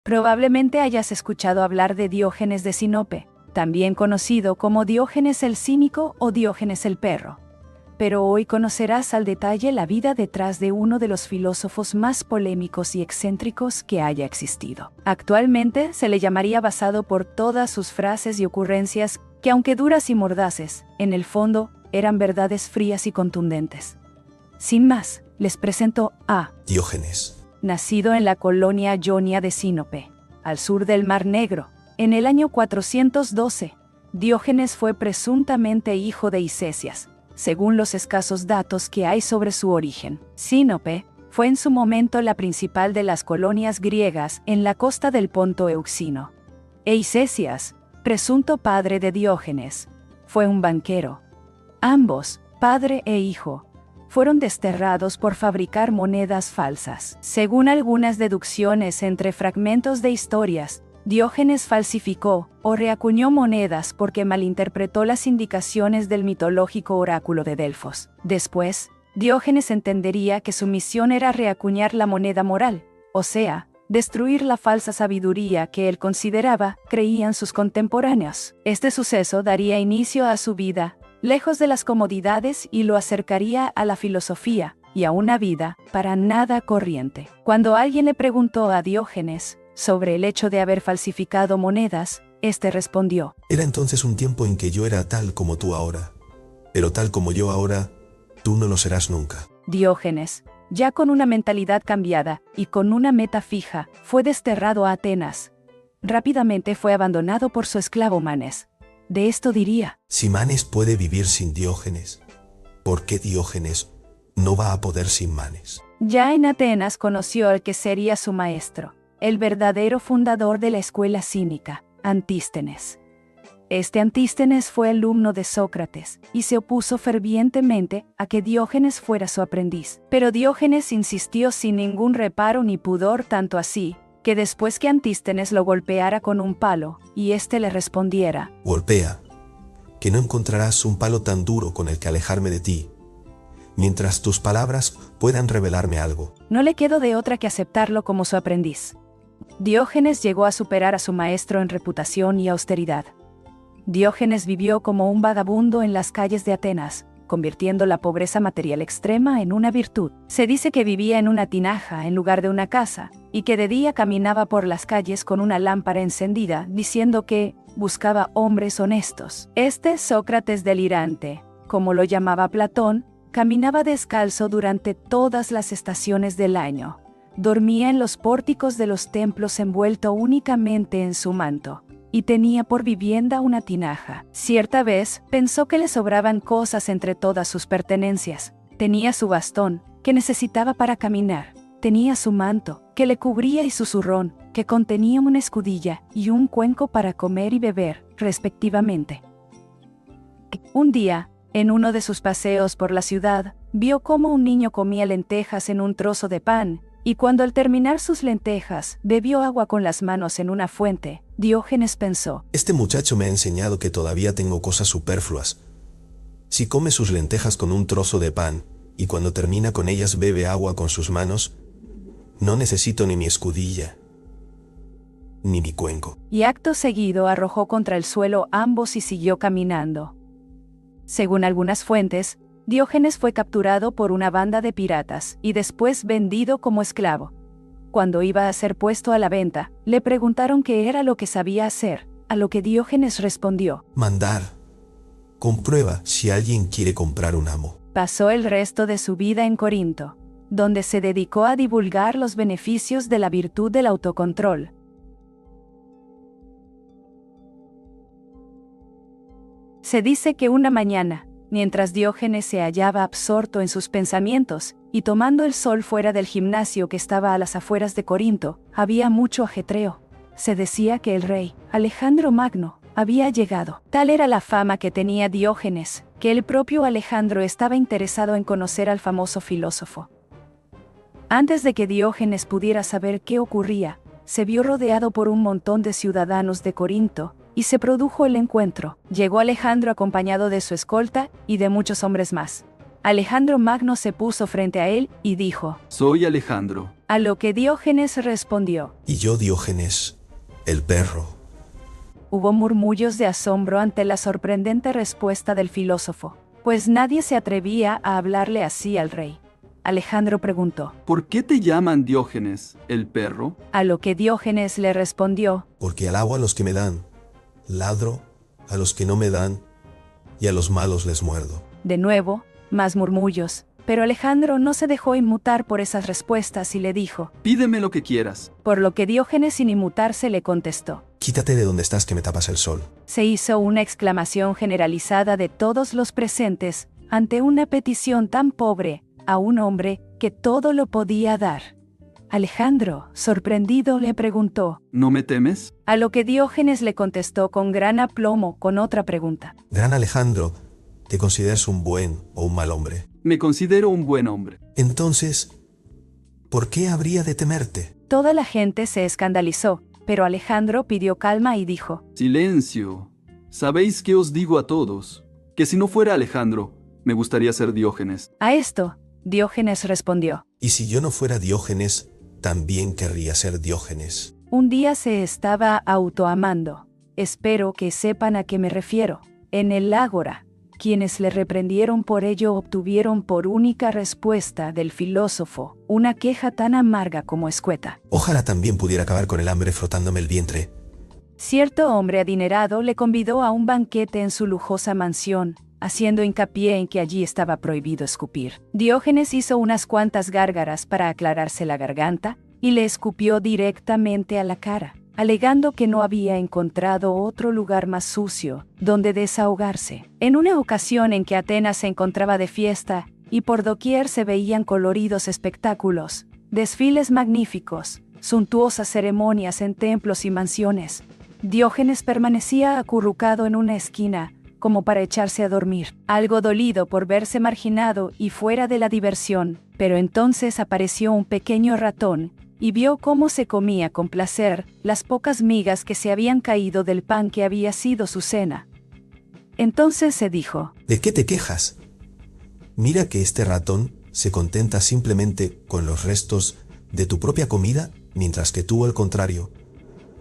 Probablemente hayas escuchado hablar de Diógenes de Sinope, también conocido como Diógenes el Cínico o Diógenes el Perro. Pero hoy conocerás al detalle la vida detrás de uno de los filósofos más polémicos y excéntricos que haya existido. Actualmente se le llamaría basado por todas sus frases y ocurrencias que, aunque duras y mordaces, en el fondo eran verdades frías y contundentes. Sin más, les presento a Diógenes. Nacido en la colonia Ionia de Sinope, al sur del Mar Negro, en el año 412, Diógenes fue presuntamente hijo de Icesias, según los escasos datos que hay sobre su origen. Sinope fue en su momento la principal de las colonias griegas en la costa del Ponto Euxino. Icesias, presunto padre de Diógenes, fue un banquero. Ambos, padre e hijo, fueron desterrados por fabricar monedas falsas. Según algunas deducciones entre fragmentos de historias, Diógenes falsificó o reacuñó monedas porque malinterpretó las indicaciones del mitológico oráculo de Delfos. Después, Diógenes entendería que su misión era reacuñar la moneda moral, o sea, destruir la falsa sabiduría que él consideraba creían sus contemporáneos. Este suceso daría inicio a su vida lejos de las comodidades y lo acercaría a la filosofía y a una vida para nada corriente. Cuando alguien le preguntó a Diógenes sobre el hecho de haber falsificado monedas, este respondió: Era entonces un tiempo en que yo era tal como tú ahora, pero tal como yo ahora, tú no lo serás nunca. Diógenes, ya con una mentalidad cambiada y con una meta fija, fue desterrado a Atenas. Rápidamente fue abandonado por su esclavo Manes. De esto diría: Si Manes puede vivir sin Diógenes, ¿por qué Diógenes no va a poder sin Manes? Ya en Atenas conoció al que sería su maestro, el verdadero fundador de la escuela cínica, Antístenes. Este Antístenes fue alumno de Sócrates y se opuso fervientemente a que Diógenes fuera su aprendiz. Pero Diógenes insistió sin ningún reparo ni pudor, tanto así que después que Antístenes lo golpeara con un palo, y éste le respondiera: Golpea, que no encontrarás un palo tan duro con el que alejarme de ti, mientras tus palabras puedan revelarme algo. No le quedó de otra que aceptarlo como su aprendiz. Diógenes llegó a superar a su maestro en reputación y austeridad. Diógenes vivió como un vagabundo en las calles de Atenas, convirtiendo la pobreza material extrema en una virtud. Se dice que vivía en una tinaja en lugar de una casa, y que de día caminaba por las calles con una lámpara encendida, diciendo que buscaba hombres honestos. Este Sócrates delirante, como lo llamaba Platón, caminaba descalzo durante todas las estaciones del año. Dormía en los pórticos de los templos envuelto únicamente en su manto, y tenía por vivienda una tinaja. Cierta vez pensó que le sobraban cosas entre todas sus pertenencias. Tenía su bastón, que necesitaba para caminar. Tenía su manto, que le cubría, y su zurrón, que contenía una escudilla y un cuenco para comer y beber, respectivamente. Un día, en uno de sus paseos por la ciudad, vio cómo un niño comía lentejas en un trozo de pan, y cuando al terminar sus lentejas bebió agua con las manos en una fuente, Diógenes pensó: Este muchacho me ha enseñado que todavía tengo cosas superfluas. Si come sus lentejas con un trozo de pan, y cuando termina con ellas bebe agua con sus manos, no necesito ni mi escudilla, ni mi cuenco. Y acto seguido arrojó contra el suelo ambos y siguió caminando. Según algunas fuentes, Diógenes fue capturado por una banda de piratas y después vendido como esclavo. Cuando iba a ser puesto a la venta, le preguntaron qué era lo que sabía hacer, a lo que Diógenes respondió: Mandar. Comprueba si alguien quiere comprar un amo. Pasó el resto de su vida en Corinto, donde se dedicó a divulgar los beneficios de la virtud del autocontrol. Se dice que una mañana, mientras Diógenes se hallaba absorto en sus pensamientos, y tomando el sol fuera del gimnasio que estaba a las afueras de Corinto, había mucho ajetreo. Se decía que el rey, Alejandro Magno, había llegado. Tal era la fama que tenía Diógenes, que el propio Alejandro estaba interesado en conocer al famoso filósofo. Antes de que Diógenes pudiera saber qué ocurría, se vio rodeado por un montón de ciudadanos de Corinto, y se produjo el encuentro. Llegó Alejandro acompañado de su escolta y de muchos hombres más. Alejandro Magno se puso frente a él y dijo: Soy Alejandro. A lo que Diógenes respondió. Y yo, Diógenes, el perro. Hubo murmullos de asombro ante la sorprendente respuesta del filósofo, pues nadie se atrevía a hablarle así al rey. Alejandro preguntó. ¿Por qué te llaman Diógenes, el perro? A lo que Diógenes le respondió. Porque alabo a los que me dan, ladro a los que no me dan, y a los malos les muerdo. De nuevo, más murmullos, pero Alejandro no se dejó inmutar por esas respuestas y le dijo. Pídeme lo que quieras. Por lo que Diógenes sin inmutarse le contestó. Quítate de donde estás que me tapas el sol. Se hizo una exclamación generalizada de todos los presentes ante una petición tan pobre a un hombre que todo lo podía dar. Alejandro, sorprendido, le preguntó. ¿No me temes? A lo que Diógenes le contestó con gran aplomo con otra pregunta. Gran Alejandro, ¿te consideras un buen o un mal hombre? Me considero un buen hombre. Entonces, ¿por qué habría de temerte? Toda la gente se escandalizó, pero Alejandro pidió calma y dijo. Silencio. ¿Sabéis qué os digo a todos? Que si no fuera Alejandro, me gustaría ser Diógenes. A esto, Diógenes respondió. Y si yo no fuera Diógenes, también querría ser Diógenes. Un día se estaba autoamando. Espero que sepan a qué me refiero. En el ágora, quienes le reprendieron por ello obtuvieron por única respuesta del filósofo una queja tan amarga como escueta. Ojalá también pudiera acabar con el hambre frotándome el vientre. Cierto hombre adinerado le convidó a un banquete en su lujosa mansión, haciendo hincapié en que allí estaba prohibido escupir. Diógenes hizo unas cuantas gárgaras para aclararse la garganta y le escupió directamente a la cara, alegando que no había encontrado otro lugar más sucio donde desahogarse. En una ocasión en que Atenas se encontraba de fiesta y por doquier se veían coloridos espectáculos, desfiles magníficos, suntuosas ceremonias en templos y mansiones, Diógenes permanecía acurrucado en una esquina, como para echarse a dormir, algo dolido por verse marginado y fuera de la diversión, pero entonces apareció un pequeño ratón y vio cómo se comía con placer las pocas migas que se habían caído del pan que había sido su cena. Entonces se dijo. ¿De qué te quejas? Mira que este ratón se contenta simplemente con los restos de tu propia comida, mientras que tú, al contrario,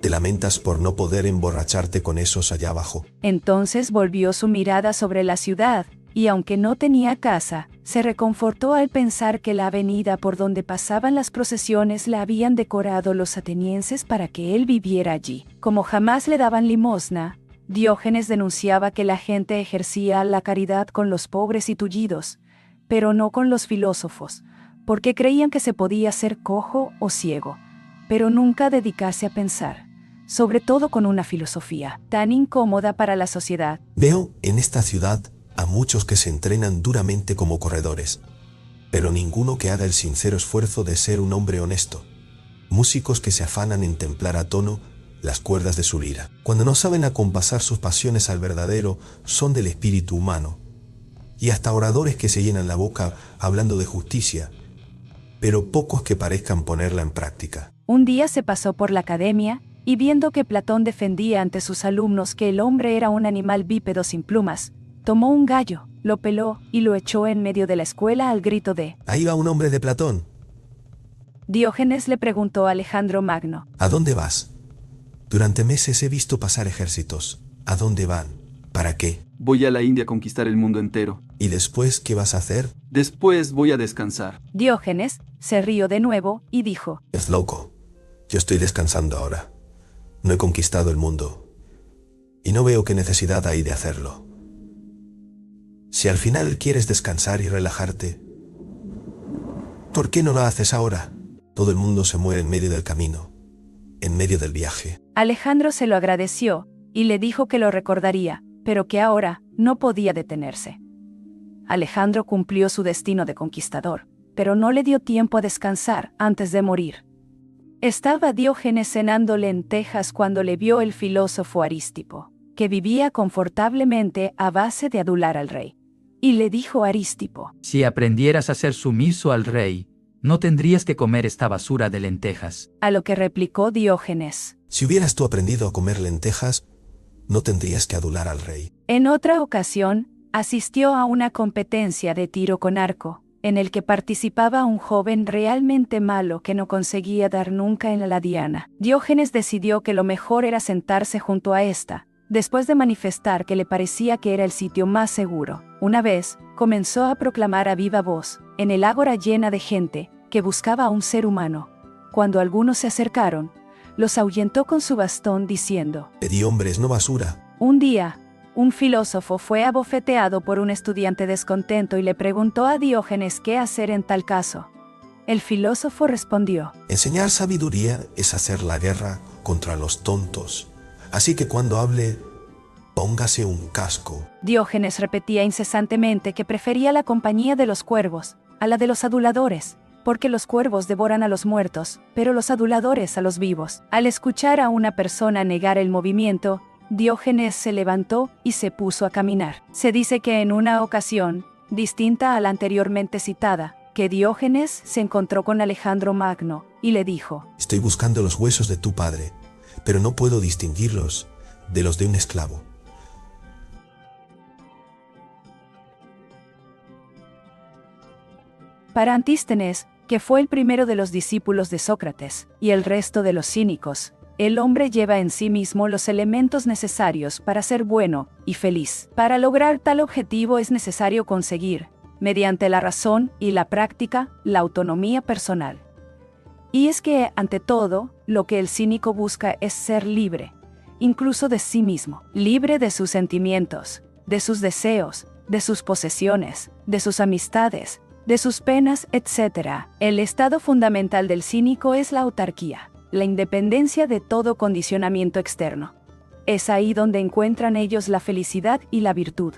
te lamentas por no poder emborracharte con esos allá abajo. Entonces volvió su mirada sobre la ciudad, y aunque no tenía casa, se reconfortó al pensar que la avenida por donde pasaban las procesiones la habían decorado los atenienses para que él viviera allí. Como jamás le daban limosna, Diógenes denunciaba que la gente ejercía la caridad con los pobres y tullidos, pero no con los filósofos, porque creían que se podía ser cojo o ciego, pero nunca dedicarse a pensar, sobre todo con una filosofía tan incómoda para la sociedad. Veo en esta ciudad a muchos que se entrenan duramente como corredores, pero ninguno que haga el sincero esfuerzo de ser un hombre honesto. Músicos que se afanan en templar a tono las cuerdas de su lira, cuando no saben acompasar sus pasiones al verdadero son del espíritu humano, y hasta oradores que se llenan la boca hablando de justicia, pero pocos que parezcan ponerla en práctica. Un día se pasó por la academia, y viendo que Platón defendía ante sus alumnos que el hombre era un animal bípedo sin plumas, tomó un gallo, lo peló y lo echó en medio de la escuela al grito de «Ahí va un hombre de Platón». Diógenes le preguntó a Alejandro Magno. «¿A dónde vas? Durante meses he visto pasar ejércitos. ¿A dónde van? ¿Para qué?» Voy a la India a conquistar el mundo entero. «¿Y después qué vas a hacer?» Después voy a descansar. Diógenes se rió de nuevo y dijo. «Es loco. Yo estoy descansando ahora. No he conquistado el mundo. Y no veo qué necesidad hay de hacerlo. Si al final quieres descansar y relajarte, ¿por qué no lo haces ahora? Todo el mundo se muere en medio del camino, en medio del viaje». Alejandro se lo agradeció y le dijo que lo recordaría, pero que ahora no podía detenerse. Alejandro cumplió su destino de conquistador, pero no le dio tiempo a descansar antes de morir. Estaba Diógenes cenando lentejas cuando le vio el filósofo Arístipo, que vivía confortablemente a base de adular al rey. Y le dijo a Arístipo: Si aprendieras a ser sumiso al rey, no tendrías que comer esta basura de lentejas. A lo que replicó Diógenes: Si hubieras tú aprendido a comer lentejas, no tendrías que adular al rey. En otra ocasión, asistió a una competencia de tiro con arco, en el que participaba un joven realmente malo que no conseguía dar nunca en la diana. Diógenes decidió que lo mejor era sentarse junto a esta, después de manifestar que le parecía que era el sitio más seguro. Una vez, comenzó a proclamar a viva voz, en el ágora llena de gente, que buscaba a un ser humano. Cuando algunos se acercaron, los ahuyentó con su bastón diciendo: Pedí hombres, no basura. Un día, un filósofo fue abofeteado por un estudiante descontento y le preguntó a Diógenes qué hacer en tal caso. El filósofo respondió: Enseñar sabiduría es hacer la guerra contra los tontos. Así que cuando hable, póngase un casco. Diógenes repetía incesantemente que prefería la compañía de los cuervos a la de los aduladores, porque los cuervos devoran a los muertos, pero los aduladores a los vivos. Al escuchar a una persona negar el movimiento, Diógenes se levantó y se puso a caminar. Se dice que en una ocasión, distinta a la anteriormente citada, que Diógenes se encontró con Alejandro Magno y le dijo: Estoy buscando los huesos de tu padre, pero no puedo distinguirlos de los de un esclavo. Para Antístenes, que fue el primero de los discípulos de Sócrates, y el resto de los cínicos, el hombre lleva en sí mismo los elementos necesarios para ser bueno y feliz. Para lograr tal objetivo es necesario conseguir, mediante la razón y la práctica, la autonomía personal. Y es que, ante todo, lo que el cínico busca es ser libre, incluso de sí mismo, libre de sus sentimientos, de sus deseos, de sus posesiones, de sus amistades, de sus penas, etc. El estado fundamental del cínico es la autarquía, la independencia de todo condicionamiento externo. Es ahí donde encuentran ellos la felicidad y la virtud,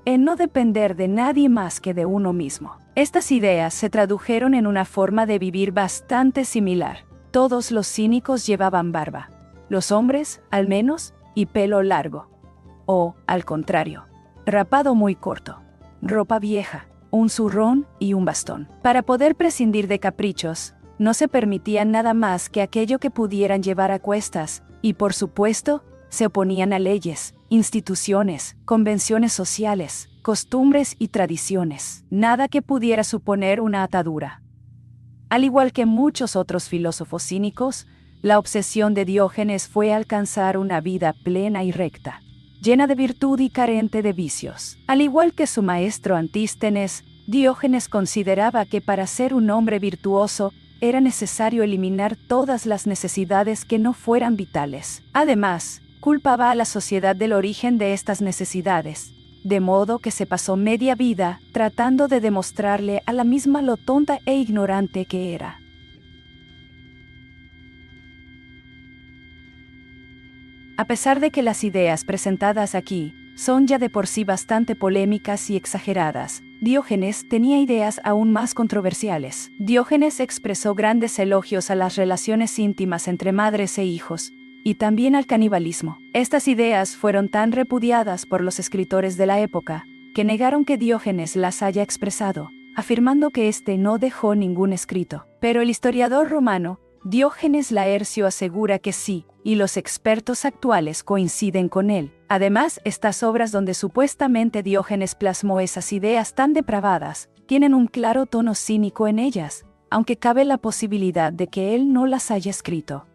en no depender de nadie más que de uno mismo. Estas ideas se tradujeron en una forma de vivir bastante similar. Todos los cínicos llevaban barba, los hombres, al menos, y pelo largo. O, al contrario, rapado muy corto, ropa vieja, un zurrón y un bastón. Para poder prescindir de caprichos, no se permitían nada más que aquello que pudieran llevar a cuestas, y por supuesto, se oponían a leyes, instituciones, convenciones sociales, costumbres y tradiciones, nada que pudiera suponer una atadura. Al igual que muchos otros filósofos cínicos, la obsesión de Diógenes fue alcanzar una vida plena y recta, llena de virtud y carente de vicios. Al igual que su maestro Antístenes, Diógenes consideraba que para ser un hombre virtuoso era necesario eliminar todas las necesidades que no fueran vitales. Además, culpaba a la sociedad del origen de estas necesidades, de modo que se pasó media vida tratando de demostrarle a la misma lo tonta e ignorante que era. A pesar de que las ideas presentadas aquí son ya de por sí bastante polémicas y exageradas, Diógenes tenía ideas aún más controversiales. Diógenes expresó grandes elogios a las relaciones íntimas entre madres e hijos, y también al canibalismo. Estas ideas fueron tan repudiadas por los escritores de la época, que negaron que Diógenes las haya expresado, afirmando que éste no dejó ningún escrito. Pero el historiador romano, Diógenes Laercio, asegura que sí, y los expertos actuales coinciden con él. Además, estas obras donde supuestamente Diógenes plasmó esas ideas tan depravadas, tienen un claro tono cínico en ellas, aunque cabe la posibilidad de que él no las haya escrito.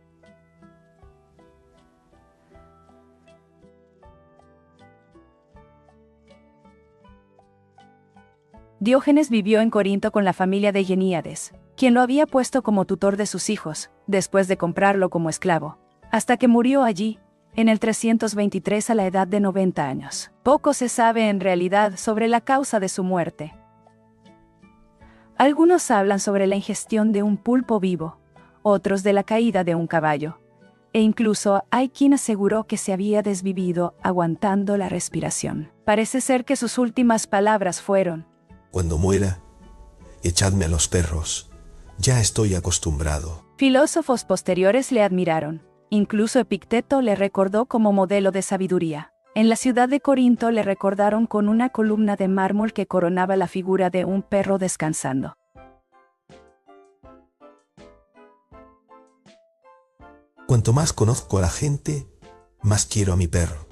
Diógenes vivió en Corinto con la familia de Geníades, quien lo había puesto como tutor de sus hijos, después de comprarlo como esclavo, hasta que murió allí, en el 323 a la edad de 90 años. Poco se sabe en realidad sobre la causa de su muerte. Algunos hablan sobre la ingestión de un pulpo vivo, otros de la caída de un caballo, e incluso hay quien aseguró que se había desvivido aguantando la respiración. Parece ser que sus últimas palabras fueron: Cuando muera, echadme a los perros. Ya estoy acostumbrado. Filósofos posteriores le admiraron. Incluso Epicteto le recordó como modelo de sabiduría. En la ciudad de Corinto le recordaron con una columna de mármol que coronaba la figura de un perro descansando. Cuanto más conozco a la gente, más quiero a mi perro.